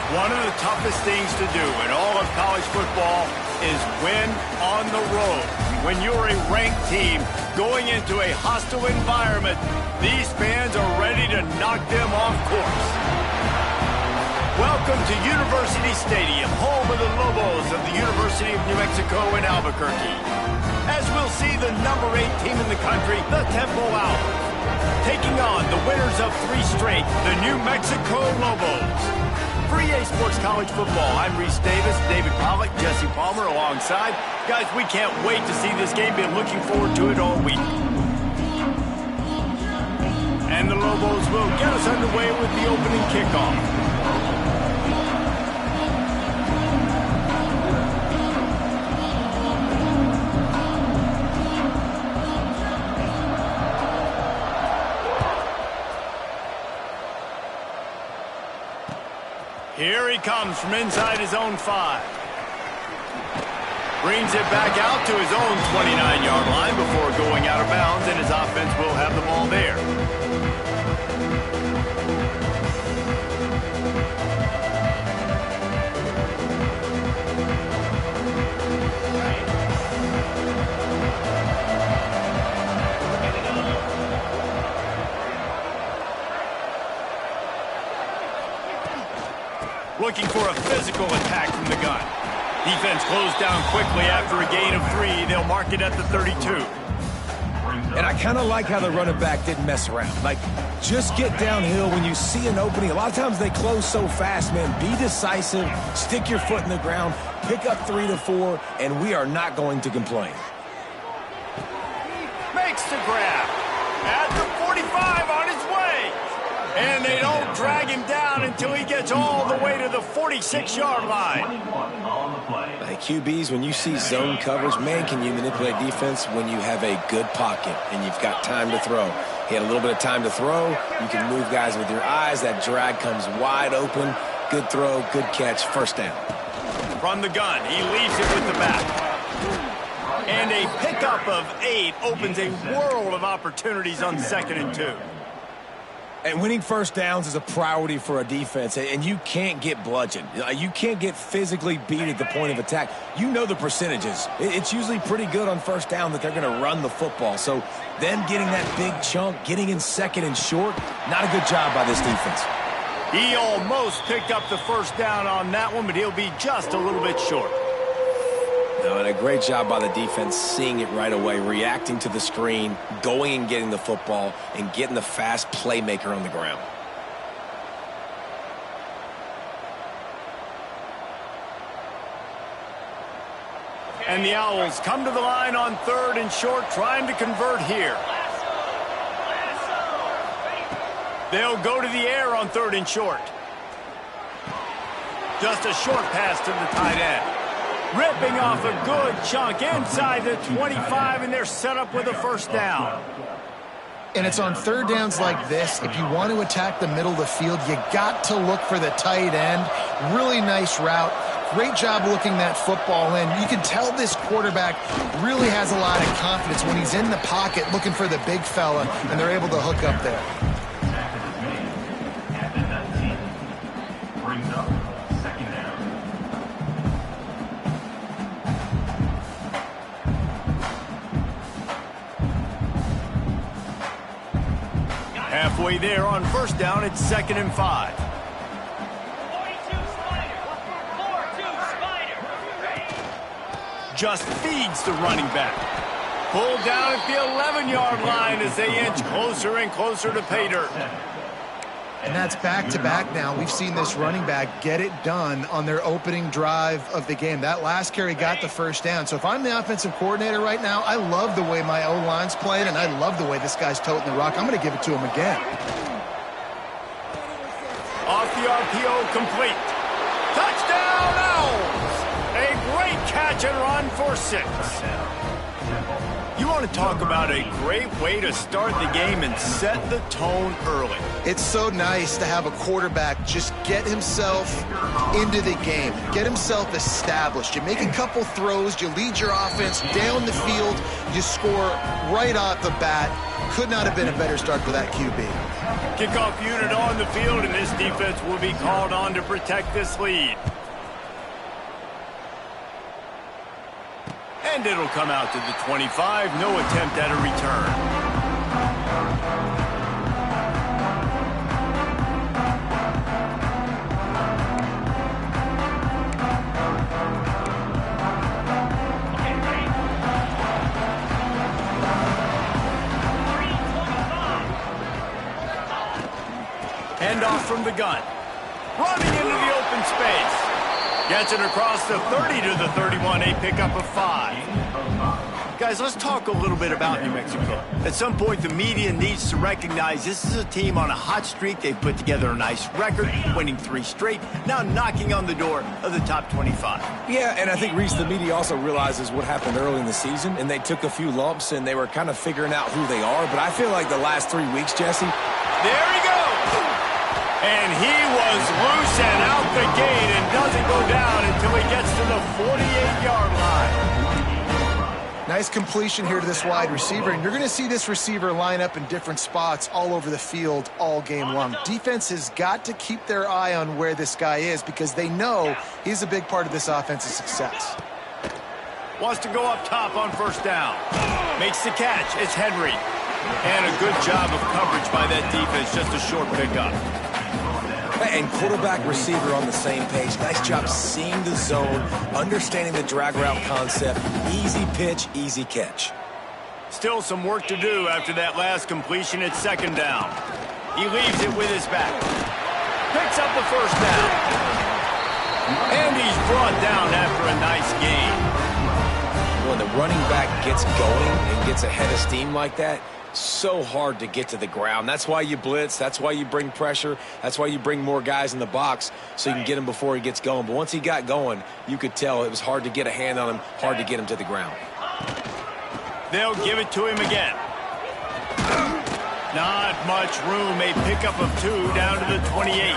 One of the toughest things to do in all of college football is win on the road. When you're a ranked team going into a hostile environment, these fans are ready to knock them off course. Welcome to University Stadium, home of the Lobos of the University of New Mexico in Albuquerque. As we'll see the number 8 team in the country, the Temple Owls, taking on the winners of 3 straight, the New Mexico Lobos. For EA Sports College Football, I'm Reese Davis, David Pollack, Jesse Palmer alongside. Guys, we can't wait to see this game. Been looking forward to it all week. And the Lobos will get us underway with the opening kickoff. Here he comes from inside his own 5. Brings it back out to his own 29-yard line before going out of bounds, and his offense will have the ball there. Looking for a physical attack from the gun. Defense closed down quickly after a gain of 3. They'll mark it at the 32. And I kind of like how the running back didn't mess around. Like, just get downhill when you see an opening. A lot of times they close so fast, man. Be decisive, stick your foot in the ground, pick up 3 to 4, and we are not going to complain. Makes the grab. At the 45 on his way. And they don't drag him down until he gets all the way to the 46-yard line. Like QBs, when you see zone coverage, man, can you manipulate defense when you have a good pocket and you've got time to throw. He had a little bit of time to throw. You can move guys with your eyes. That drag comes wide open. Good throw, good catch, first down. From the gun, he leaves it with the back. And a pickup of 8 opens a world of opportunities on 2nd and 2. And winning first downs is a priority for a defense, and you can't get bludgeoned. You can't get physically beat at the point of attack. You know the percentages. It's usually pretty good on first down that they're going to run the football. So them getting that big chunk, getting in 2nd and short, not a good job by this defense. He almost picked up the first down on that one, but he'll be just a little bit short. No, and a great job by the defense seeing it right away, reacting to the screen, going and getting the football, and getting the fast playmaker on the ground. And the Owls come to the line on 3rd and short, trying to convert here. They'll go to the air on 3rd and short. Just a short pass to the tight end. Ripping off a good chunk inside the 25, and they're set up with a first down. And it's on 3rd downs like this. If you want to attack the middle of the field, you got to look for the tight end. Really nice route. Great job looking that football in. You can tell this quarterback really has a lot of confidence when he's in the pocket looking for the big fella, and they're able to hook up there. Halfway there on first down, it's 2nd and 5. Just feeds the running back. Pulled down at the 11-yard line as they inch closer and closer to pay dirt. And that's back-to-back now. We've seen this running back get it done on their opening drive of the game. That last carry got the first down. So if I'm the offensive coordinator right now, I love the way my O-line's playing, and I love the way this guy's toting the rock. I'm going to give it to him again. Off the RPO, complete. Touchdown, Owls! A great catch and run for 6. You want to talk about a great way to start the game and set the tone early. It's so nice to have a quarterback just get himself into the game, get himself established. You make a couple throws, you lead your offense down the field, you score right off the bat. Could not have been a better start for that QB. Kickoff unit on the field, and this defense will be called on to protect this lead. And it'll come out to the 25. No attempt at a return. Handoff from the gun. Running into the open space. Gets it across the 30 to the 31, a pickup of 5. Guys, let's talk a little bit about New Mexico. At some point, the media needs to recognize this is a team on a hot streak. They've put together a nice record, winning 3 straight, now knocking on the door of the top 25. Yeah, and I think, Reese, the media also realizes what happened early in the season, and they took a few lumps, and they were kind of figuring out who they are. But I feel like the last 3 weeks, Jesse. There he goes! And he was loose and out the gate and doesn't go down until he gets to the 48-yard line. Nice completion here to this wide receiver, and you're going to see this receiver line up in different spots all over the field all game long. Defense has got to keep their eye on where this guy is because they know he's a big part of this offense's success. Wants to go up top on first down. Makes the catch. It's Henry. And a good job of coverage by that defense. Just a short pickup. And quarterback receiver on the same page. Nice job seeing the zone, understanding the drag route concept. Easy pitch, easy catch. Still some work to do after that last completion at second down. He leaves it with his back. Picks up the first down. And he's brought down after a nice gain. When the running back gets going and gets a head of steam like that, so hard to get to the ground. That's why you blitz. That's why you bring pressure. That's why you bring more guys in the box so you can get him before he gets going. But once he got going, you could tell it was hard to get a hand on him, hard to get him to the ground. They'll give it to him again. Not much room. A pickup of 2 down to the 28.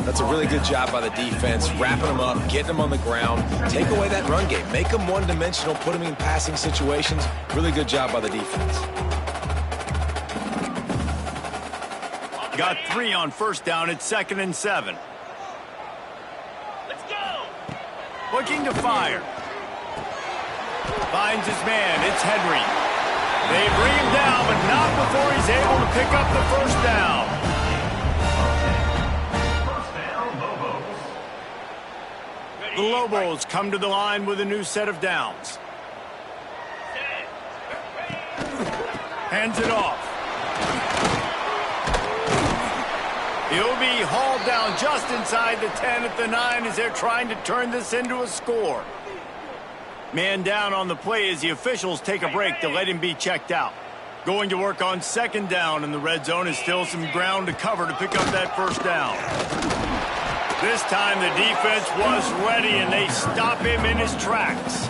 That's a really good job by the defense, wrapping them up, getting them on the ground, take away that run game, make them one-dimensional, put them in passing situations. Really good job by the defense. Got 3 on first down at 2nd and 7. Let's go! Looking to fire. Finds his man. It's Henry. They bring him down, but not before he's able to pick up the first down. The Lobos come to the line with a new set of downs. Hands it off. He'll be hauled down just inside the 10 at the 9 as they're trying to turn this into a score. Man down on the play as the officials take a break to let him be checked out. Going to work on second down in the red zone is still some ground to cover to pick up that first down. This time the defense was ready, and they stop him in his tracks.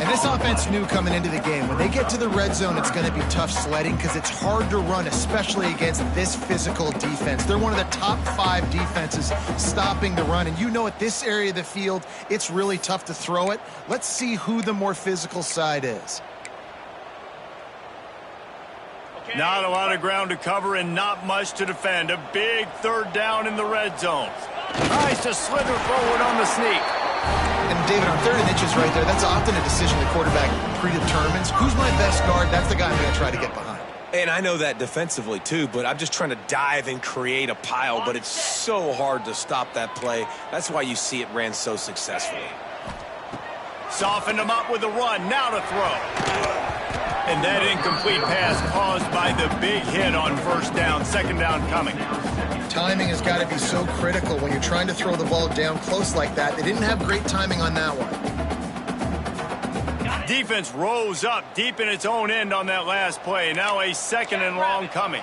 And this offense knew coming into the game, when they get to the red zone, it's going to be tough sledding because it's hard to run, especially against this physical defense. They're one of the top 5 defenses stopping the run. And you know at this area of the field, it's really tough to throw it. Let's see who the more physical side is. Not a lot of ground to cover and not much to defend. A big third down in the red zone. Tries to slither forward on the sneak. And David, on 3rd and inches right there, that's often a decision the quarterback predetermines. Who's my best guard? That's the guy I'm going to try to get behind. And I know that defensively too, but I'm just trying to dive and create a pile, but it's so hard to stop that play. That's why you see it ran so successfully. Softened him up with a run. Now to throw. And that incomplete pass caused by the big hit on first down. Second down coming. Timing has got to be so critical when you're trying to throw the ball down close like that. They didn't have great timing on that one. Defense rose up deep in its own end on that last play. Now a 2nd and long coming.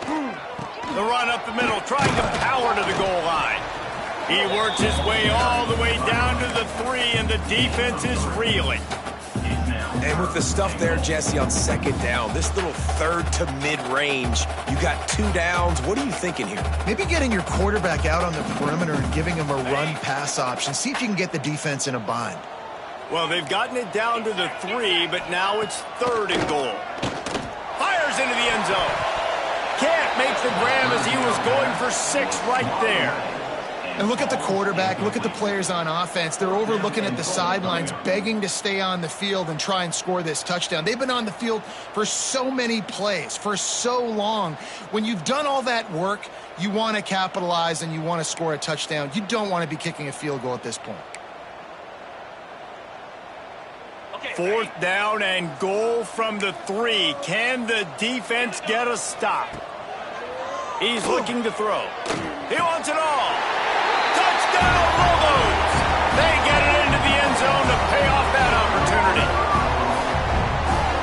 The run up the middle, trying to power to the goal line. He works his way all the way down to the 3, and the defense is reeling. And with the stuff there, Jesse, on second down, this little 3rd to mid-range, you got 2 downs. What are you thinking here? Maybe getting your quarterback out on the perimeter and giving him a run-pass option. See if you can get the defense in a bind. Well, they've gotten it down to the 3, but now it's 3rd and goal. Fires into the end zone. Can't make the grab as he was going for 6 right there. And look at the quarterback, look at the players on offense. They're overlooking at the sidelines, begging to stay on the field and try and score this touchdown. They've been on the field for so many plays, for so long. When you've done all that work, you want to capitalize and you want to score a touchdown. You don't want to be kicking a field goal at this point. 4th down and goal from the 3. Can the defense get a stop? He's looking to throw. He wants it all. Touchdown, Lobos! They get it into the end zone to pay off that opportunity.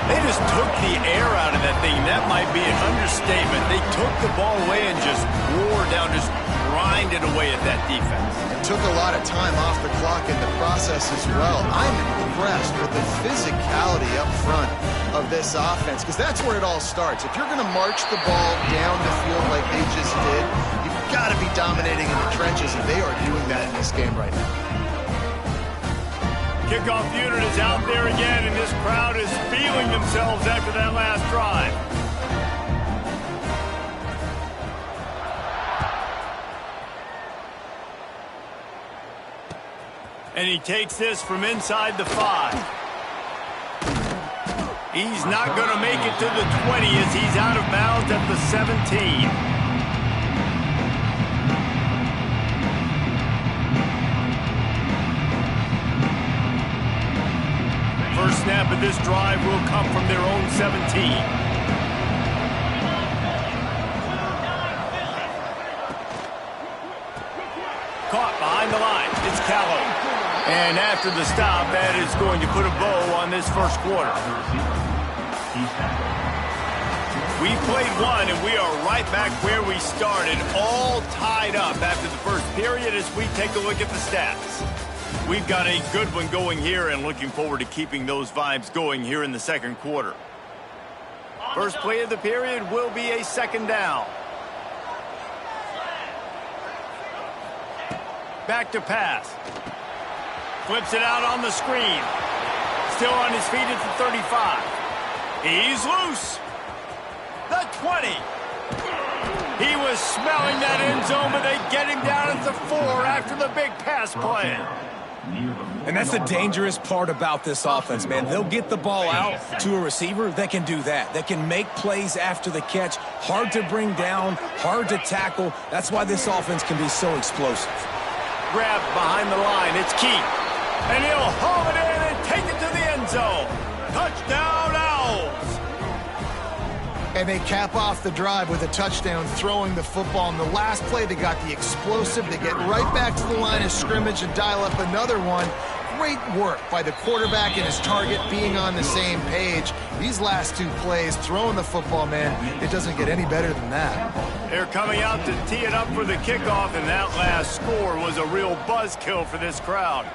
They just took the air out of that thing. That might be an understatement. They took the ball away and just wore down, just grinded away at that defense. It took a lot of time off the clock in the process as well. I'm impressed with the physicality up front of this offense, because that's where it all starts. If you're going to march the ball down the field like they just did, you've got to be dominating in the trenches, and they are doing that in this game right now. Kickoff unit is out there again, and this crowd is feeling themselves after that last drive. And he takes this from inside the 5. He's not going to make it to the 20 as he's out of bounds at the 17. First snap of this drive will come from their own 17. Caught behind the line. It's Callow. And after the stop, that is going to put a bow on this first quarter. We played 1, and we are right back where we started, all tied up after the first period as we take a look at the stats. We've got a good one going here and looking forward to keeping those vibes going here in the second quarter. First play of the period will be a 2nd down. Back to pass. Flips it out on the screen. Still on his feet at the 35. He's loose. The 20. He was smelling that end zone, but they get him down at the 4 after the big pass play. And that's the dangerous part about this offense, man. They'll get the ball out to a receiver that can do that. That can make plays after the catch. Hard to bring down, hard to tackle. That's why this offense can be so explosive. Grab behind the line. It's Keith. And he'll haul it in and take it to the end zone. Touchdown, Owls. And they cap off the drive with a touchdown, throwing the football. In the last play, they got the explosive. They get right back to the line of scrimmage and dial up another one. Great work by the quarterback and his target being on the same page. These last 2 plays, throwing the football, man, it doesn't get any better than that. They're coming out to tee it up for the kickoff, and that last score was a real buzzkill for this crowd.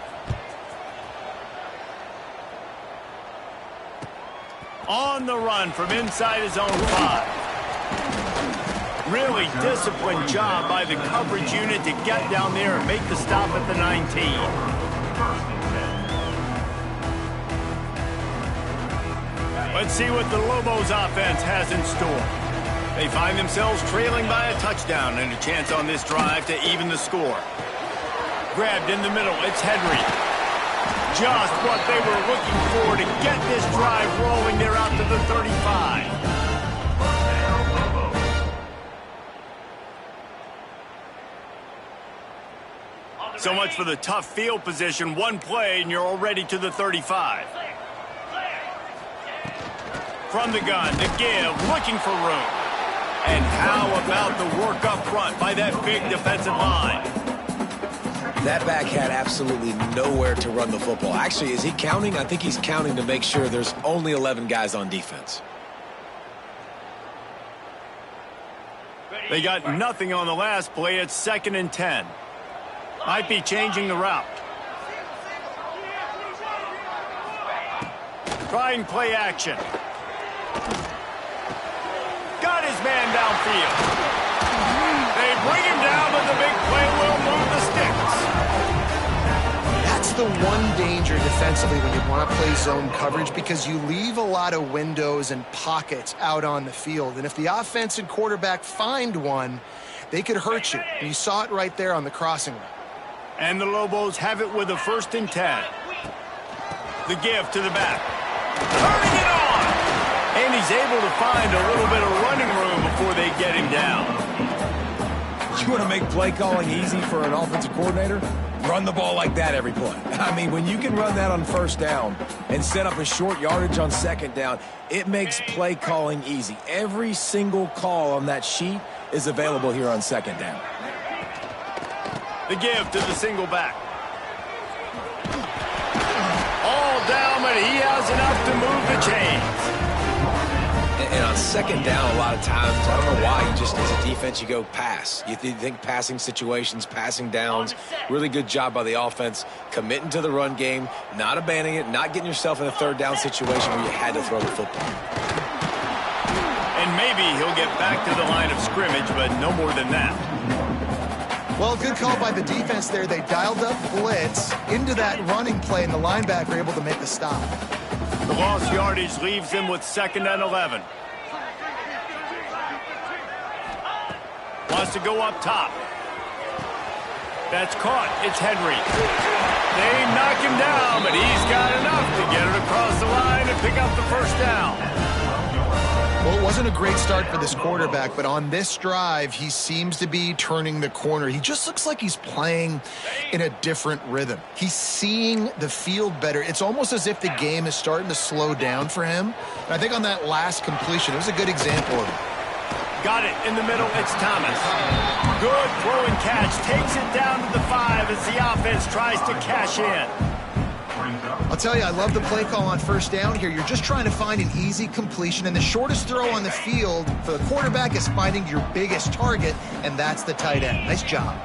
On the run from inside his own 5. Really disciplined job by the coverage unit to get down there and make the stop at the 19. Let's see what the Lobos offense has in store. They find themselves trailing by a touchdown and a chance on this drive to even the score. Grabbed in the middle, it's Henry. Just what they were looking for to get this drive rolling. They're out to the 35. So much for the tough field position. One play and you're already to the 35. From the gun to give, looking for room. And how about the work up front by that big defensive line? That back had absolutely nowhere to run the football. Actually, is he counting? I think he's counting to make sure there's only 11 guys on defense. They got nothing on the last play. It's 2nd and 10. Might be changing the route. Trying play action. Got his man downfield. They bring him down, but the big play will move the sticks. That's the one danger defensively when you want to play zone coverage, because you leave a lot of windows and pockets out on the field. And if the offense and quarterback find one, they could hurt you. And you saw it right there on the crossing route. And the Lobos have it with a 1st and 10. The give to the back. Turning it on! And he's able to find a little bit of running room before they get him down. You want to make play calling easy for an offensive coordinator? Run the ball like that every play. I mean, when you can run that on 1st down and set up a short yardage on 2nd down, it makes play calling easy. Every single call on that sheet is available here on 2nd down. The give to the single back. All down, but he has enough to move the chains. And on 2nd down, a lot of times, I don't know why, just as a defense, you go pass. You think passing situations, passing downs. Really good job by the offense, committing to the run game, not abandoning it, not getting yourself in a 3rd down situation where you had to throw the football. And maybe he'll get back to the line of scrimmage, but no more than that. Well, good call by the defense there. They dialed up blitz into that running play, and the linebacker able to make the stop. The lost yardage leaves them with 2nd and 11. Wants to go up top. That's caught. It's Henry. They knock him down, but he's got enough to get it across the line and pick up the 1st down. Well, it wasn't a great start for this quarterback, but on this drive, he seems to be turning the corner. He just looks like he's playing in a different rhythm. He's seeing the field better. It's almost as if the game is starting to slow down for him. And I think on that last completion, it was a good example of it. Got it in the middle. It's Thomas. Good throw and catch. Takes it down to the 5 as the offense tries to cash in. I'll tell you, I love the play call on 1st down here. You're just trying to find an easy completion, and the shortest throw on the field for the quarterback is finding your biggest target, and that's the tight end. Nice job.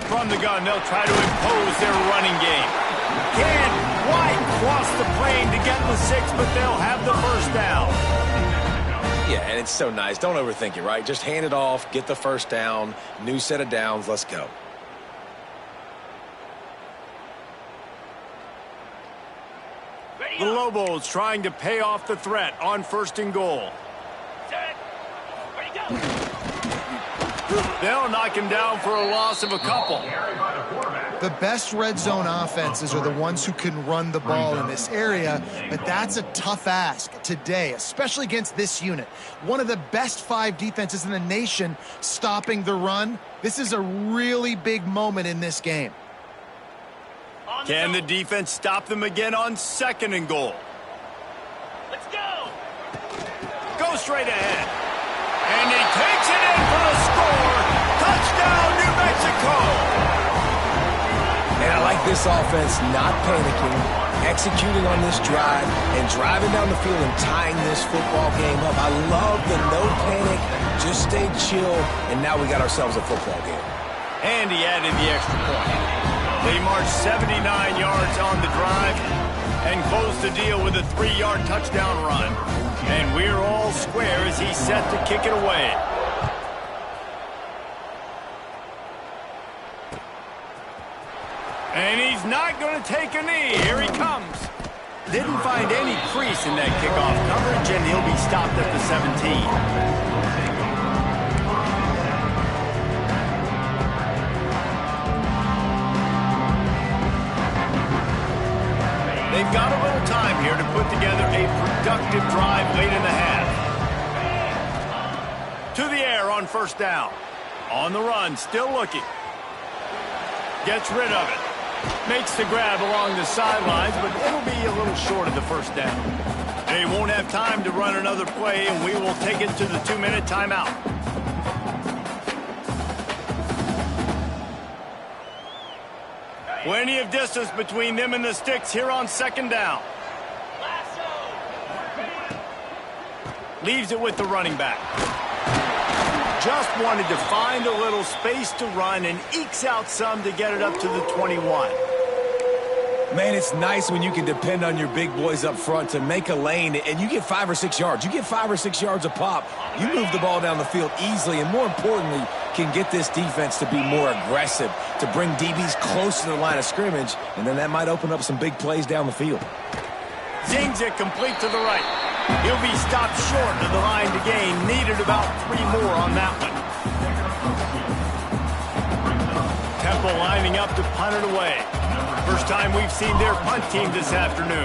From the gun, they'll try to impose their running game. Can't quite cross the plane to get the 6, but they'll have the 1st down. Yeah, and it's so nice. Don't overthink it, right? Just hand it off, get the 1st down, new set of downs, let's go. The Lobos trying to pay off the threat on 1st and goal. They'll knock him down for a loss of a couple. The best red zone offenses are the ones who can run the ball in this area, but that's a tough ask today, especially against this unit. One of the best 5 defenses in the nation stopping the run. This is a really big moment in this game. Can the defense stop them again on 2nd and goal? Let's go! Go straight ahead. And he takes it in for the score. Touchdown, New Mexico! And I like this offense not panicking, executing on this drive, and driving down the field and tying this football game up. I love the no panic, just stay chill, and now we got ourselves a football game. And he added the extra point. They marched 79 yards on the drive and closed the deal with a 3-yard touchdown run. And we're all square as he's set to kick it away. And he's not going to take a knee. Here he comes. Didn't find any crease in that kickoff coverage, and he'll be stopped at the 17. They've got a little time here to put together a productive drive late in the half. To the air on 1st down. On the run, still looking. Gets rid of it. Makes the grab along the sidelines, but it'll be a little short of the 1st down. They won't have time to run another play, and we will take it to the 2-minute timeout. Plenty of distance between them and the sticks here on 2nd down. Leaves it with the running back. Just wanted to find a little space to run and ekes out some to get it up to the 21. Man, it's nice when you can depend on your big boys up front to make a lane, and you get 5 or 6 yards. You get 5 or 6 yards a pop. You move the ball down the field easily, and more importantly, can get this defense to be more aggressive, to bring DBs close to the line of scrimmage, and then that might open up some big plays down the field. Zings it complete to the right. He'll be stopped short of the line to gain. Needed about 3 more on that one. Temple lining up to punt it away. First time we've seen their punt team this afternoon.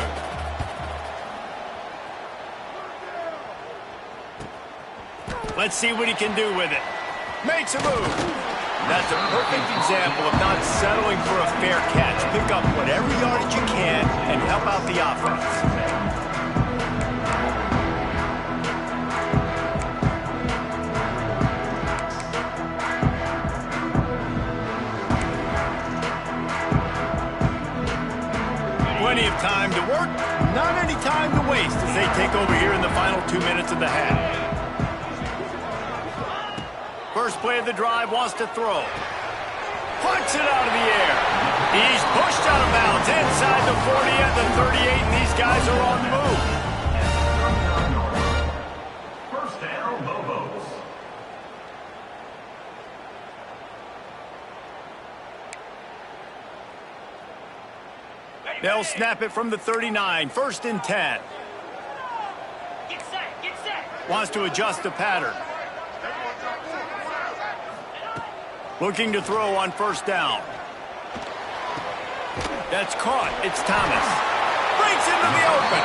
Let's see what he can do with it. Makes a move. That's a perfect example of not settling for a fair catch. Pick up whatever yardage you can and help out the offense. Plenty of time to work, not any time to waste as they take over here in the final 2 minutes of the half. First play of the drive, wants to throw. Punts it out of the air. He's pushed out of bounds inside the 40 at the 38, and these guys are on the move. First down, Lobos. They'll snap it from the 39, 1st and 10. Get set. Wants to adjust the pattern. Looking to throw on 1st down. That's caught. It's Thomas. Breaks into the open.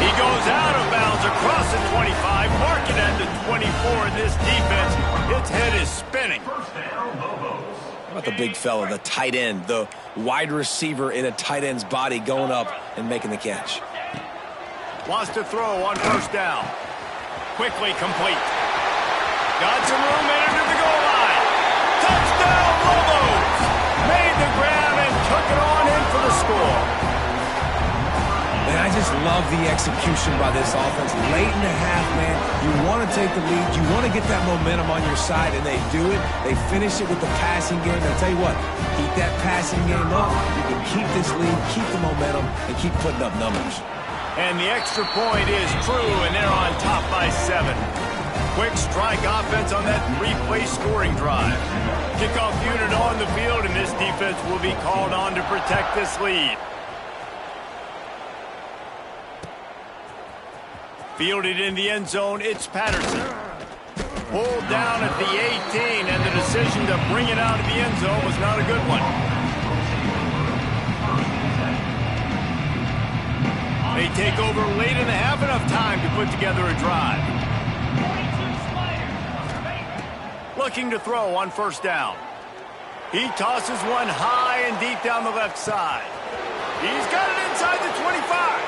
He goes out of bounds across the 25. Mark it at the 24. And this defense, its head is spinning. First down, Lobos. How about the big fella, the tight end, the wide receiver in a tight end's body going up and making the catch? Wants to throw on 1st down. Quickly complete. Got some room into the goal line. Touchdown, Lobos! Made the grab and took it on in for the score. Man, I just love the execution by this offense. Late in the half, man, you want to take the lead. You want to get that momentum on your side, and they do it. They finish it with the passing game. I'll tell you what, keep that passing game up. You can keep this lead, keep the momentum, and keep putting up numbers. And the extra point is true, and they're on top by 7. Quick strike offense on that 3-play scoring drive. Kickoff unit on the field, and this defense will be called on to protect this lead. Fielded in the end zone, it's Patterson. Pulled down at the 18, and the decision to bring it out of the end zone was not a good one. They take over late in the half, enough time to put together a drive. Looking to throw on 1st down. He tosses one high and deep down the left side. He's got it inside the 25.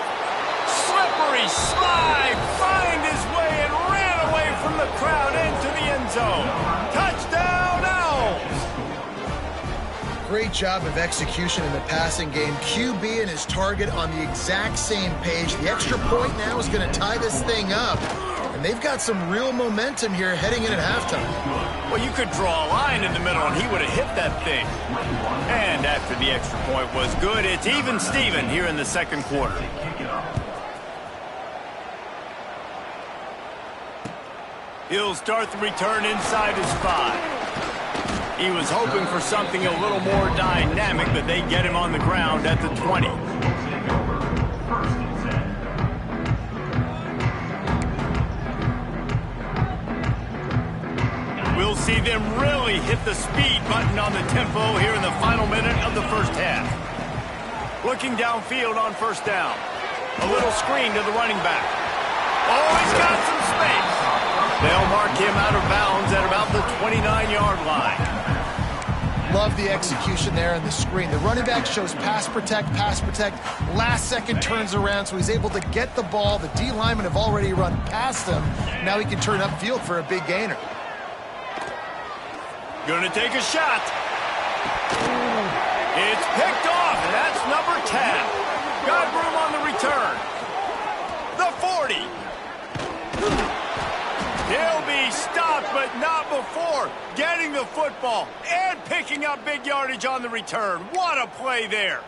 Slippery slide, find his way and ran away from the crowd into the end zone. Touchdown, Owls! Great job of execution in the passing game. QB and his target on the exact same page. The extra point now is going to tie this thing up. And they've got some real momentum here heading in at halftime. Well, you could draw a line in the middle, and he would have hit that thing. And after the extra point was good, it's even Steven here in the 2nd quarter. He'll start the return inside his 5. He was hoping for something a little more dynamic, but they get him on the ground at the 20. We'll see them really hit the speed button on the tempo here in the final minute of the 1st half. Looking downfield on 1st down. A little screen to the running back. Oh, he's got some space. They'll mark him out of bounds at about the 29-yard line. Love the execution there in the screen. The running back shows pass protect, last second turns around, so he's able to get the ball. The D linemen have already run past him. Now he can turn upfield for a big gainer. Gonna take a shot. It's picked off, and that's number 10. Got room on the return. The 40. He'll be stopped, but not before getting the football and picking up big yardage on the return. What a play there.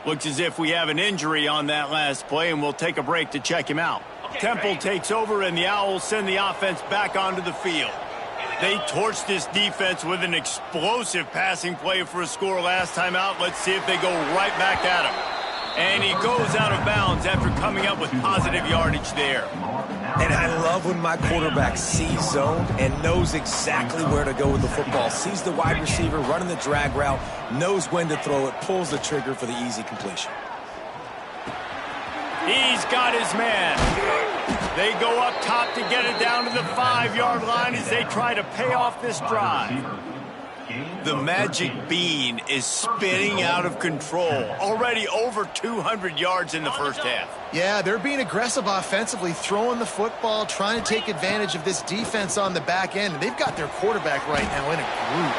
Looks as if we have an injury on that last play, and we'll take a break to check him out. Temple takes over, and the Owls send the offense back onto the field. They torched this defense with an explosive passing play for a score last time out. Let's see if they go right back at him. And he goes out of bounds after coming up with positive yardage there. And I love when my quarterback sees zone and knows exactly where to go with the football. Sees the wide receiver running the drag route, knows when to throw it, pulls the trigger for the easy completion. He's got his man. They go up top to get it down to the 5-yard line as they try to pay off this drive. The magic bean is spinning out of control. Already over 200 yards in the first half. Yeah, they're being aggressive offensively, throwing the football, trying to take advantage of this defense on the back end. They've got their quarterback right now in a group.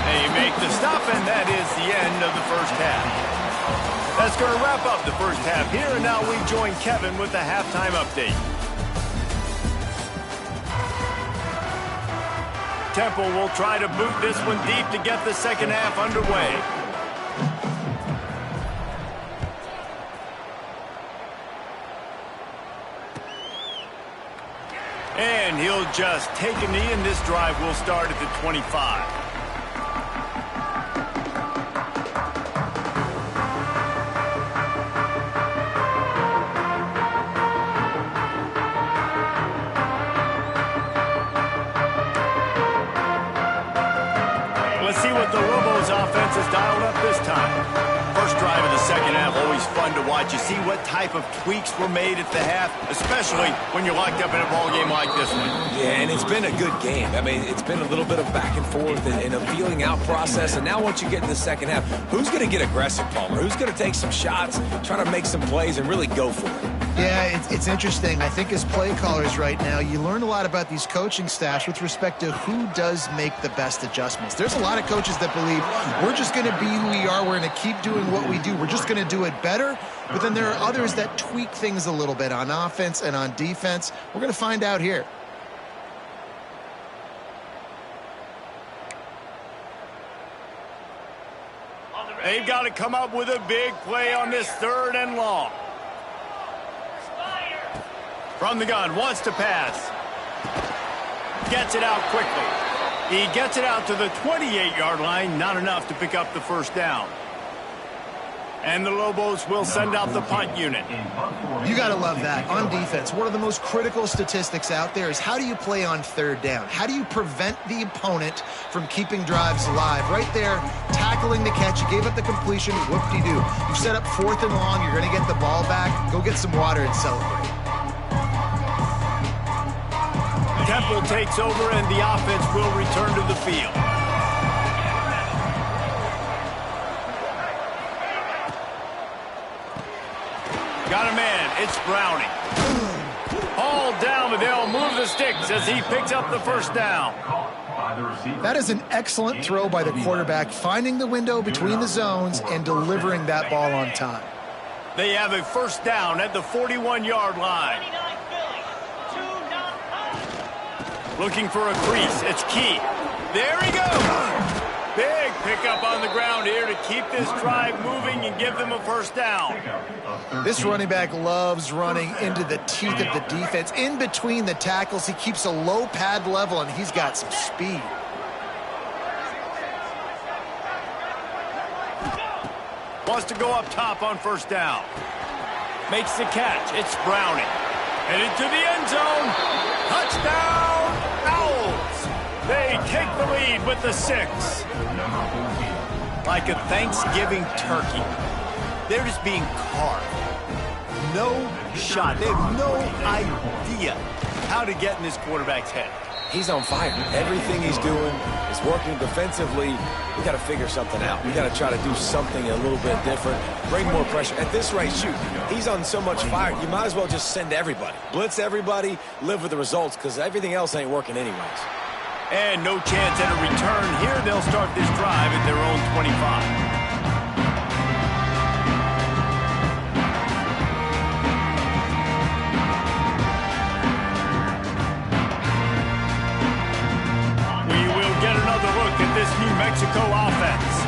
They make the stop, and that is the end of the first half. That's going to wrap up the first half here, and now we join Kevin with the halftime update. Temple will try to boot this one deep to get the second half underway. And he'll just take a knee, and this drive will start at the 25. Let's see what the Lobos offense has dialed up this time. First drive of the second half, always fun to watch. You see what type of tweaks were made at the half, especially when you're locked up in a ball game like this one. Yeah, and it's been a good game. I mean, it's been a little bit of back and forth and a feeling out process. And now once you get in the second half, who's going to get aggressive, Palmer? Who's going to take some shots, try to make some plays, and really go for it? Yeah, it's interesting. I think as play callers right now, you learn a lot about these coaching staffs with respect to who does make the best adjustments. There's a lot of coaches that believe we're just going to be who we are. We're going to keep doing what we do. We're just going to do it better. But then there are others that tweak things a little bit on offense and on defense. We're going to find out here. They've got to come up with a big play on this 3rd and long. From the gun, wants to pass. Gets it out quickly. He gets it out to the 28-yard line, not enough to pick up the first down. And the Lobos will send out the punt unit. You got to love that. On defense, one of the most critical statistics out there is how do you play on 3rd down? How do you prevent the opponent from keeping drives alive? Right there, tackling the catch. You gave up the completion. Whoop-de-doo. You set up 4th and long. You're going to get the ball back. Go get some water and celebrate. Temple takes over, and the offense will return to the field. Got a man. It's Browning. All down, but they'll move the sticks as he picks up the first down. That is an excellent throw by the quarterback, finding the window between the zones and delivering that ball on time. They have a first down at the 41-yard line. Looking for a crease. It's Key. There he goes. Big pickup on the ground here to keep this drive moving and give them a first down. This running back loves running into the teeth of the defense. In between the tackles, he keeps a low pad level, and he's got some speed. Wants to go up top on first down. Makes the catch. It's Browning. Headed to the end zone. Touchdown, Owls. They take the lead with the 6. Like a Thanksgiving turkey. They're just being carved. No shot. They have no idea how to get in this quarterback's head. He's on fire. Everything he's doing is working defensively. We got to figure something out. We got to try to do something a little bit different, bring more pressure. At this rate, shoot, he's on so much fire, you might as well just send everybody. Blitz everybody, live with the results, because everything else ain't working anyways. And no chance at a return here. They'll start this drive at their own 25. This New Mexico offense.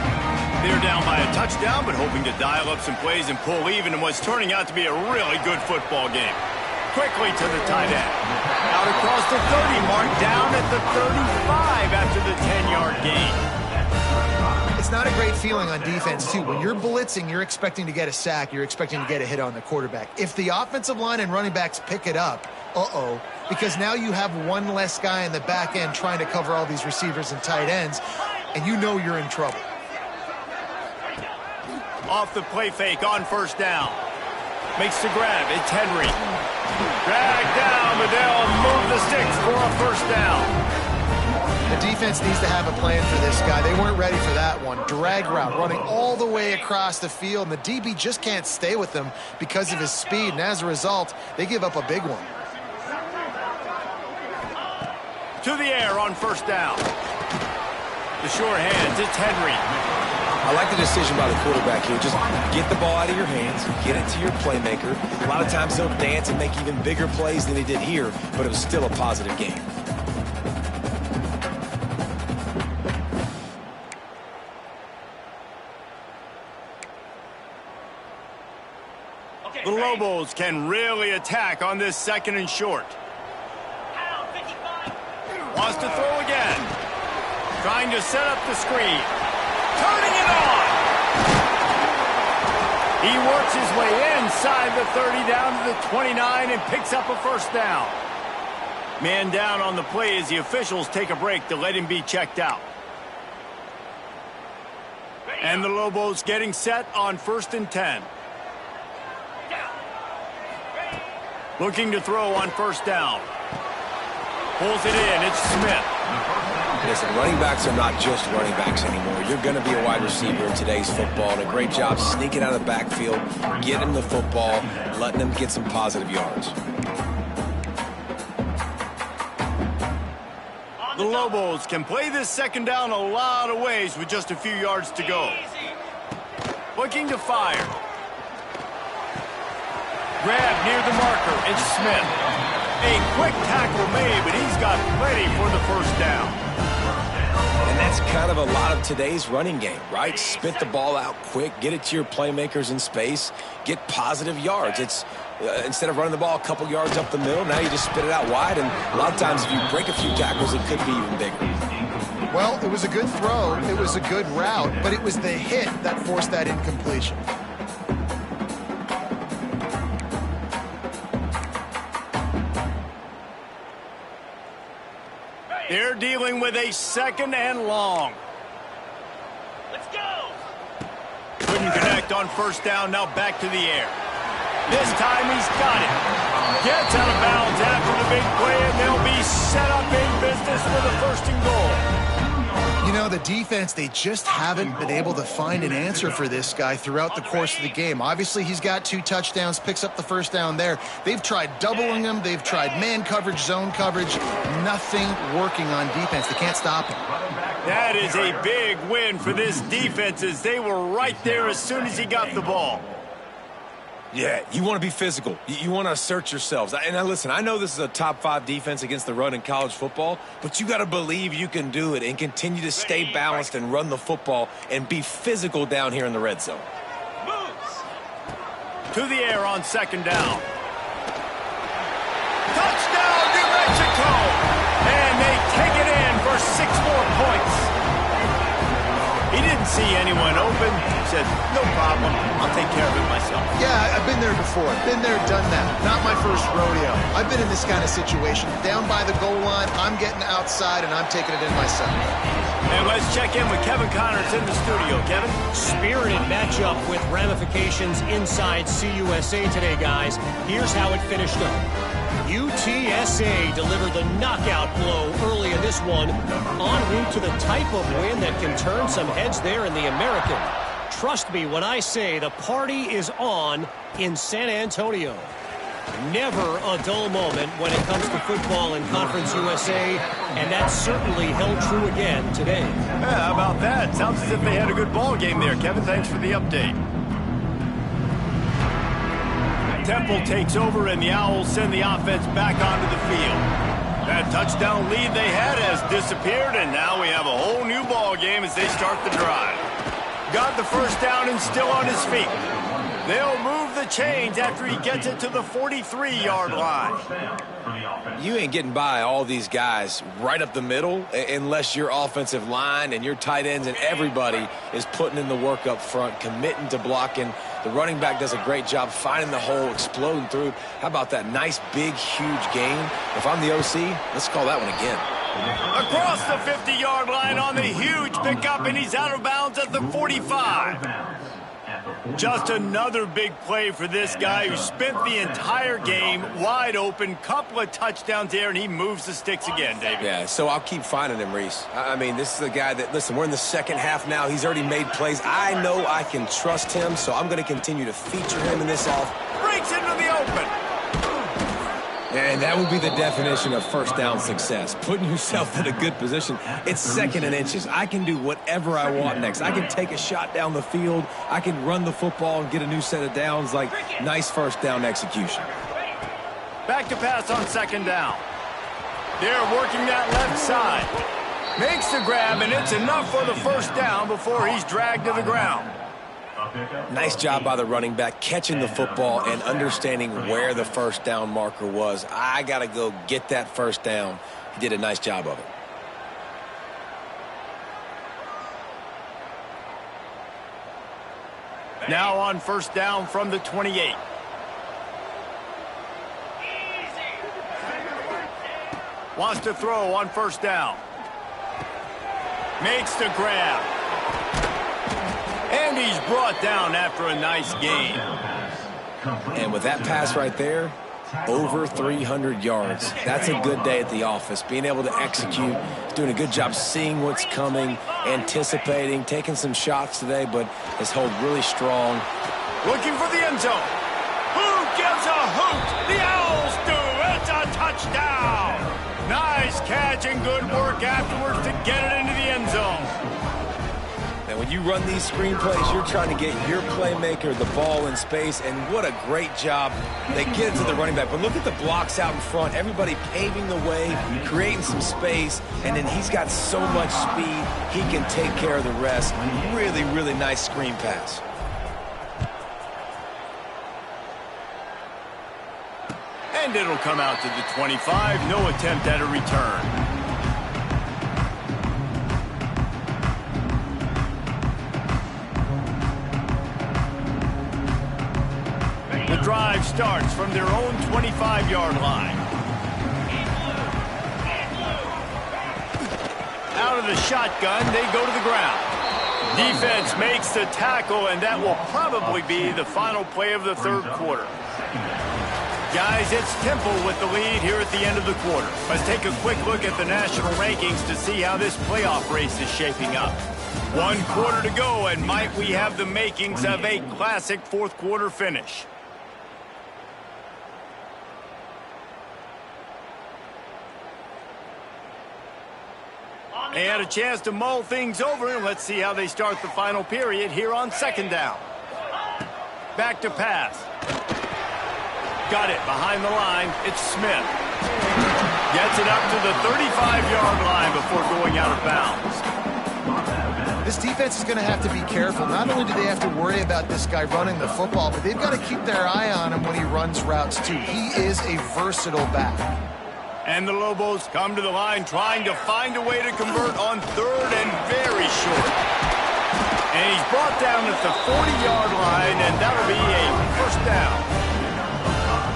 They're down by a touchdown, but hoping to dial up some plays and pull even in what's turning out to be a really good football game. Quickly to the tight end. Out across the 30 mark, down at the 35 after the 10-yard gain. It's not a great feeling on defense, too. When you're blitzing, you're expecting to get a sack. You're expecting to get a hit on the quarterback. If the offensive line and running backs pick it up, because now you have one less guy in the back end trying to cover all these receivers and tight ends, and you know you're in trouble. Off the play fake on first down. Makes the grab. It's Henry. Dragged down, but they'll move the sticks for a first down. The defense needs to have a plan for this guy. They weren't ready for that one. Drag route, running all the way across the field, and the DB just can't stay with them because of his speed, and as a result, they give up a big one. To the air on first down. The short hands, it's Henry. I like the decision by the quarterback here. Just get the ball out of your hands, get it to your playmaker. A lot of times he'll dance and make even bigger plays than he did here, but it was still a positive game. The Lobos can really attack on this second and short. Wants to throw again. Trying to set up the screen. Turning it on. He works his way inside the 30 down to the 29 and picks up a first down. Man down on the play as the officials take a break to let him be checked out. And the Lobos getting set on 1st and 10. Looking to throw on first down. Pulls it in. It's Smith. Listen, running backs are not just running backs anymore. You're going to be a wide receiver in today's football, and a great job sneaking out of the backfield, getting the football, letting them get some positive yards. The Lobos can play this second down a lot of ways with just a few yards to go. Looking to fire. Grab near the marker. It's Smith. A quick tackle made, but he's got plenty for the first down. And that's kind of a lot of today's running game, right? Spit the ball out quick, get it to your playmakers in space, get positive yards. It's instead of running the ball a couple yards up the middle, now you just spit it out wide, and a lot of times if you break a few tackles, it could be even bigger. Well, it was a good throw, it was a good route, but it was the hit that forced that incompletion. They're dealing with a second and long. Let's go. Couldn't connect on first down, now back to the air. This time he's got it. Gets out of bounds after the big play, and they'll be set up in business with a first and goal. You know, the defense, they just haven't been able to find an answer for this guy throughout the course of the game. Obviously, he's got 2 touchdowns, picks up the first down there. They've tried doubling him. They've tried man coverage, zone coverage. Nothing working on defense. They can't stop him. That is a big win for this defense as they were right there as soon as he got the ball. Yeah, you want to be physical. You want to assert yourselves. And now listen, I know this is a top 5 defense against the run in college football, but you got to believe you can do it and continue to stay balanced and run the football and be physical down here in the red zone. To the air on second down. Touchdown, New Mexico! And they take it in for 6 more points. He didn't see anyone open. He said, no problem. I'll take care of it myself. Yeah, I've been there before. Been there, done that. Not my first rodeo. I've been in this kind of situation. Down by the goal line, I'm getting outside, and I'm taking it in myself. And let's check in with Kevin Connors in the studio. Kevin? Spirited matchup with ramifications inside CUSA today, guys. Here's how it finished up. UTSA delivered the knockout blow early in this one, en route to the type of win that can turn some heads there in the American. Trust me when I say the party is on in San Antonio. Never a dull moment when it comes to football in Conference USA, and that certainly held true again today. Yeah, how about that? Sounds as if they had a good ball game there. Kevin, thanks for the update. Temple takes over, and the Owls send the offense back onto the field. That touchdown lead they had has disappeared, and now we have a whole new ball game as they start the drive. Got the first down and still on his feet. They'll move the chains after he gets it to the 43-yard line. You ain't getting by all these guys right up the middle unless your offensive line and your tight ends and everybody is putting in the work up front, committing to blocking. The running back does a great job finding the hole, exploding through. How about that nice, big, huge gain? If I'm the OC, let's call that one again. Across the 50-yard line on the huge pickup, and he's out of bounds at the 45. Just another big play for this guy who spent the entire game wide open. Couple of touchdowns there, and he moves the sticks again, David. Yeah, so I'll keep finding him, Reese. I mean, this is the guy that, listen, we're in the second half now. He's already made plays. I know I can trust him, so I'm going to continue to feature him in this offense. Breaks into the open. And that would be the definition of first down success. Putting yourself in a good position. It's second and inches. I can do whatever I want next. I can take a shot down the field. I can run the football and get a new set of downs. Like, nice first down execution. Back to pass on second down. They're working that left side. Makes the grab, and it's enough for the first down before he's dragged to the ground. Nice job by the running back catching the football and understanding where the first down marker was. I got to go get that first down. He did a nice job of it. Now on first down from the 28. Wants to throw on first down. Makes the grab. And he's brought down after a nice gain. And with that pass right there, over 300 yards. That's a good day at the office. Being able to execute, doing a good job seeing what's coming, anticipating, taking some shots today, but has held really strong. Looking for the end zone. Who gives a hoot? The Owls do. It's a touchdown. Nice catch and good work afterwards to get it into the end zone. And when you run these screenplays, you're trying to get your playmaker the ball in space, and what a great job. They get it to the running back. But look at the blocks out in front. Everybody paving the way, creating some space, and then he's got so much speed, he can take care of the rest. Really, really nice screen pass. And it'll come out to the 25. No attempt at a return. The drive starts from their own 25-yard line. Out of the shotgun, they go to the ground. Defense makes the tackle, and that will probably be the final play of the third quarter. Guys, it's Temple with the lead here at the end of the quarter. Let's take a quick look at the national rankings to see how this playoff race is shaping up. 1 quarter to go, and might we have the makings of a classic fourth quarter finish. They had a chance to mull things over, and let's see how they start the final period here on second down. Back to pass. Got it behind the line. It's Smith. Gets it up to the 35-yard line before going out of bounds. This defense is going to have to be careful. Not only do they have to worry about this guy running the football, but they've got to keep their eye on him when he runs routes too. He is a versatile back. And the Lobos come to the line trying to find a way to convert on third and very short. And he's brought down at the 40-yard line, and that'll be a first down.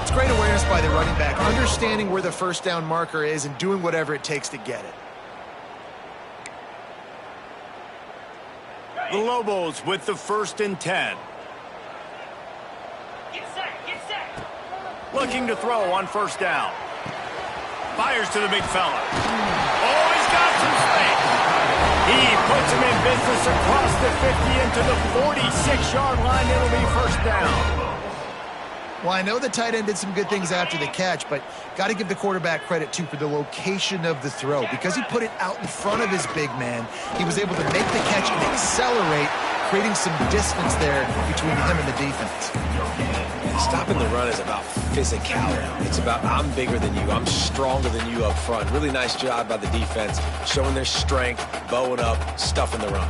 It's great awareness by the running back, understanding where the first down marker is and doing whatever it takes to get it. The Lobos with the 1st and 10. Get set. Looking to throw on first down. Fires to the big fella. Oh, he's got some space. He puts him in business across the 50 into the 46-yard line. It'll be first down. Well, I know the tight end did some good things after the catch, but got to give the quarterback credit, too, for the location of the throw. Because he put it out in front of his big man, he was able to make the catch and accelerate, creating some distance there between him and the defense. Stopping the run is about physicality. It's about I'm bigger than you. I'm stronger than you up front. Really nice job by the defense, showing their strength, bowing up, stuffing the run.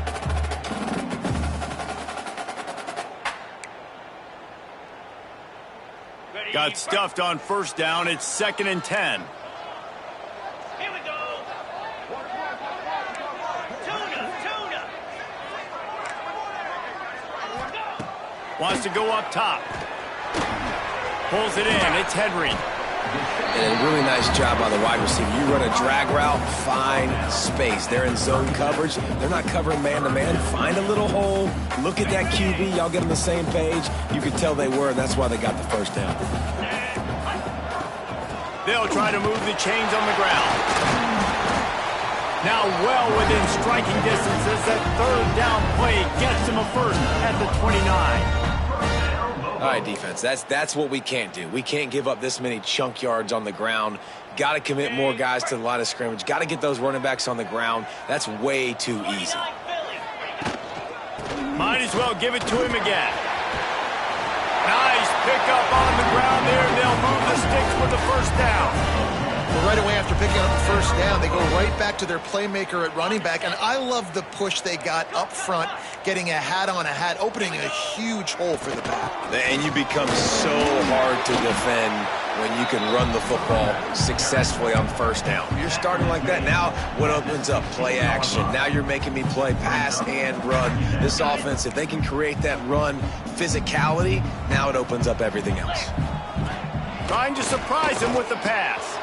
Got stuffed on first down. It's 2nd and 10. Here we go. Tuna. Wants to go up top. Pulls it in. It's Henry. And a really nice job by the wide receiver. You run a drag route, find space. They're in zone coverage. They're not covering man-to-man. Find a little hole. Look at that QB. Y'all get on the same page. You could tell they were, and that's why they got the first down. They'll try to move the chains on the ground. Now well within striking distance as that 3rd down play gets them a first at the 29. All right, defense, that's what we can't do. We can't give up this many chunk yards on the ground. Got to commit more guys to the line of scrimmage. Got to get those running backs on the ground. That's way too easy. Might as well give it to him again. Nice pickup on the ground there. They'll move the sticks for the first down. Well, right away after picking up the first down, they go right back to their playmaker at running back. And I love the push they got up front, getting a hat on a hat, opening a huge hole for the back. And you become so hard to defend when you can run the football successfully on first down. You're starting like that. Now what opens up? Play action. Now you're making me play pass and run. This offense, if they can create that run physicality, now it opens up everything else. Trying to surprise him with the pass.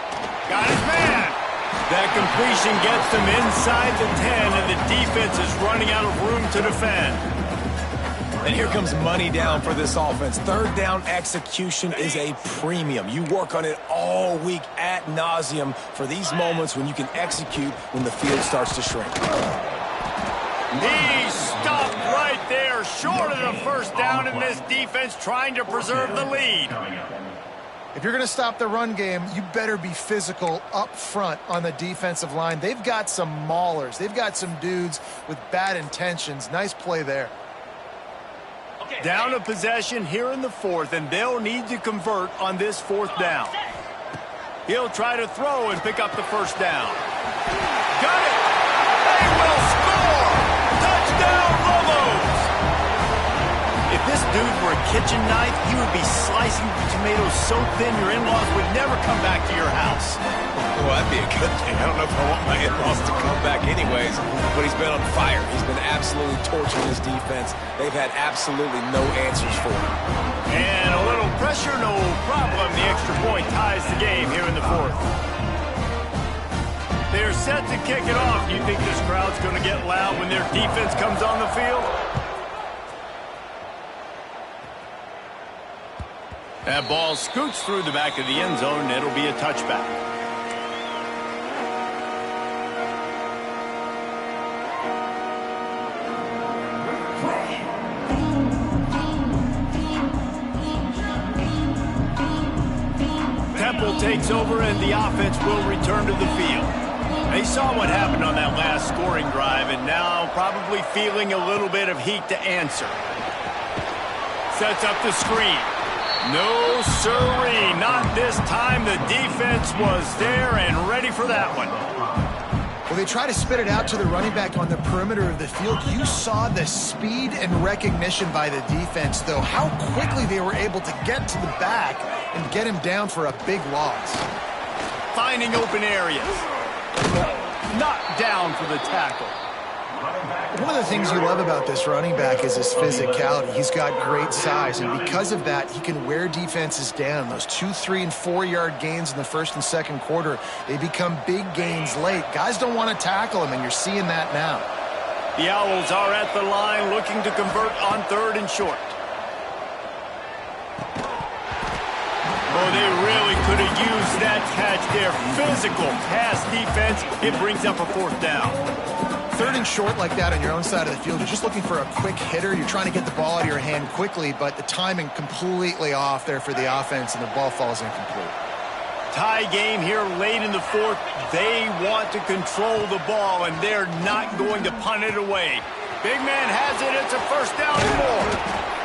Got his man. That completion gets them inside the 10, and the defense is running out of room to defend. And here comes money down for this offense. 3rd down execution is a premium. You work on it all week ad nauseum for these moments when you can execute when the field starts to shrink. He stopped right there, short of the first down, in this defense trying to preserve the lead. If you're going to stop the run game, you better be physical up front on the defensive line. They've got some maulers. They've got some dudes with bad intentions. Nice play there. Down a possession here in the 4th, and they'll need to convert on this 4th down. He'll try to throw and pick up the first down. Got it! They will score! Touchdown, Lobos! If this dude were a kitchen knife, he would be slicing the tomatoes so thin your in-laws would never come back to your house. Well, that'd be a good thing. I don't know if I want my in-laws to come back anyways, but he's been on fire. He's been absolutely torching his defense. They've had absolutely no answers for him. And a little pressure, no problem. The extra point ties the game here in the 4th. They're set to kick it off. Do you think this crowd's going to get loud when their defense comes on the field? That ball scoots through the back of the end zone, and it'll be a touchback. Temple takes over, and the offense will return to the field. They saw what happened on that last scoring drive, and now probably feeling a little bit of heat to answer. Sets up the screen. No siree, not this time. The defense was there and ready for that one. Well, they try to spit it out to the running back on the perimeter of the field. You saw the speed and recognition by the defense, though, how quickly they were able to get to the back and get him down for a big loss. Finding open areas. Knocked down for the tackle. One of the things you love about this running back is his physicality. He's got great size, and because of that, he can wear defenses down. Those 2, 3, and 4-yard gains in the 1st and 2nd quarter, they become big gains late. Guys don't want to tackle him, and you're seeing that now. The Owls are at the line looking to convert on 3rd and short. Oh, they really could have used that catch there. Physical pass defense. It brings up a 4th down. 3rd and short like that on your own side of the field, you're just looking for a quick hitter. You're trying to get the ball out of your hand quickly, but the timing completely off there for the offense, and the ball falls incomplete. Tie game here late in the 4th. They want to control the ball, and they're not going to punt it away. Big man has it. It's a 1st down and more.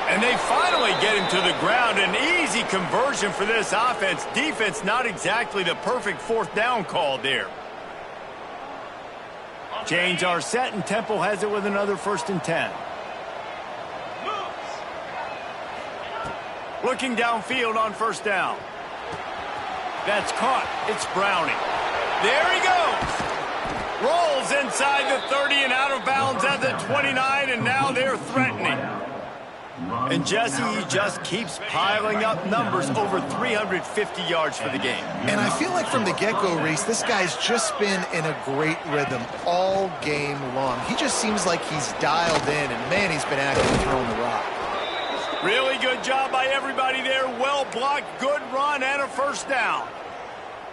And they finally get him to the ground. An easy conversion for this offense. Defense not exactly the perfect 4th down call there. Chains are set, and Temple has it with another 1st and 10. Looking downfield on first down. That's caught. It's Browning. There he goes. Rolls inside the 30 and out of bounds at the 29, and now they're threatening. And Jesse, he just keeps piling up numbers, over 350 yards for the game. And I feel like from the get-go, Reese, this guy's just been in a great rhythm all game long. He just seems like he's dialed in, and man, he's been active throwing the rock. Really good job by everybody there. Well blocked, good run, and a first down.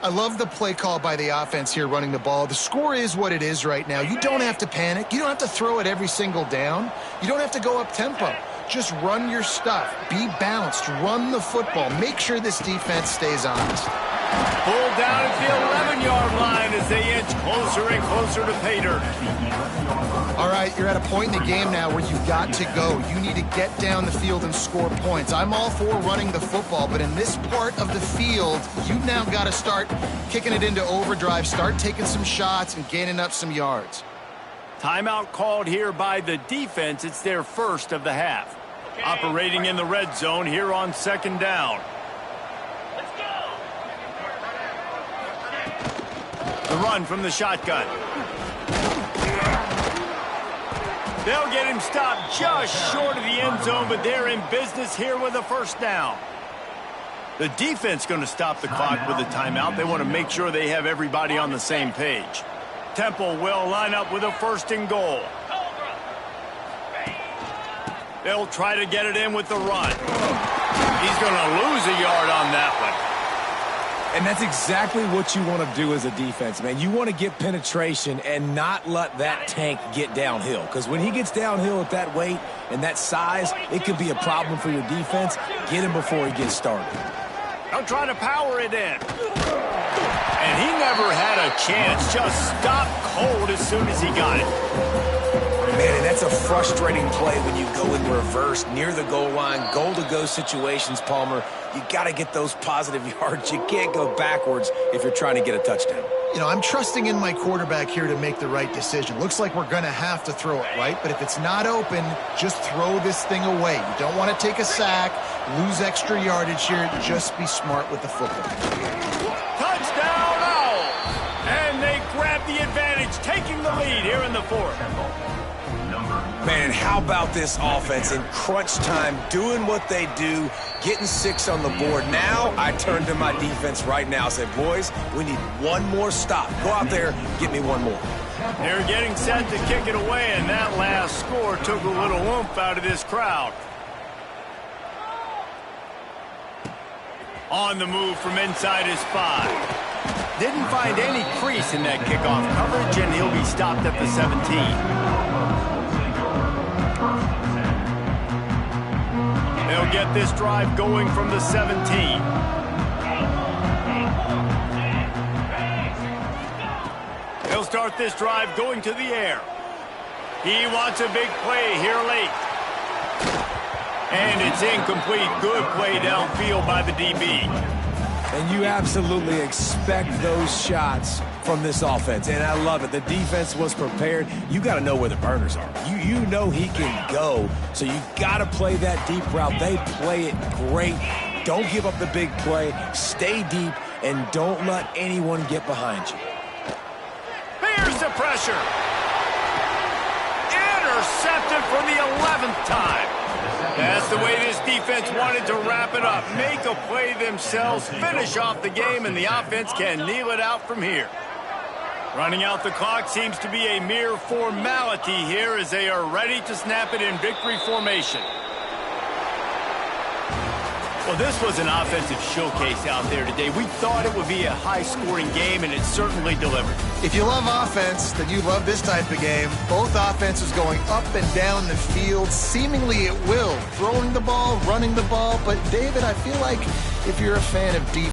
I love the play call by the offense here running the ball. The score is what it is right now. You don't have to panic. You don't have to throw it every single down. You don't have to go up tempo. Just run your stuff. Be balanced. Run the football. Make sure this defense stays honest. Pulled down at the 11-yard line as they inch closer and closer to pay dirt. All right, you're at a point in the game now where you've got to go. You need to get down the field and score points. I'm all for running the football, but in this part of the field, you've now got to start kicking it into overdrive, start taking some shots and gaining up some yards. Timeout called here by the defense. It's their first of the half. Operating in the red zone here on second down. Let's go. The run from the shotgun. They'll get him stopped just short of the end zone, but they're in business here with a first down. The defense going to stop the clock with a timeout. They want to make sure they have everybody on the same page. Temple will line up with a first and goal. They'll try to get it in with the run. He's going to lose a yard on that one. And that's exactly what you want to do as a defense, man. You want to get penetration and not let that tank get downhill. Because when he gets downhill at that weight and that size, it could be a problem for your defense. Get him before he gets started. They'll try to power it in. And he never had a chance. Just stopped cold as soon as he got it. Man, and that's a frustrating play when you go in reverse near the goal line, goal-to-go situations, Palmer. You got to get those positive yards. You can't go backwards if you're trying to get a touchdown. You know, I'm trusting in my quarterback here to make the right decision. Looks like we're going to have to throw it, right? But if it's not open, just throw this thing away. You don't want to take a sack, lose extra yardage here. Just be smart with the football. Touchdown, Owls! And they grab the advantage, taking the lead here in the fourth. Man, how about this offense in crunch time, doing what they do, getting 6 on the board. Now I turn to my defense right now and say, boys, we need one more stop. Go out there, get me one more. They're getting set to kick it away, and that last score took a little oomph out of this crowd. On the move from inside his 5. Didn't find any crease in that kickoff coverage, and he'll be stopped at the 17. They'll get this drive going from the 17. They'll start this drive going to the air. He wants a big play here late. And it's incomplete. Good play downfield by the DB. And you absolutely expect those shots from this offense, and I love it. The defense was prepared. You got to know where the burners are. You know he can go, so you got to play that deep route. They play it great. Don't give up the big play. Stay deep, and don't let anyone get behind you. Here's the pressure. Intercepted for the 11th time. That's the way this defense wanted to wrap it up. Make a play themselves, finish off the game, and the offense can kneel it out from here. Running out the clock seems to be a mere formality here as they are ready to snap it in victory formation. Well, this was an offensive showcase out there today. We thought it would be a high-scoring game, and it certainly delivered. If you love offense, then you love this type of game. Both offenses going up and down the field, seemingly at will. Throwing the ball, running the ball. But, David, I feel like if you're a fan of defense,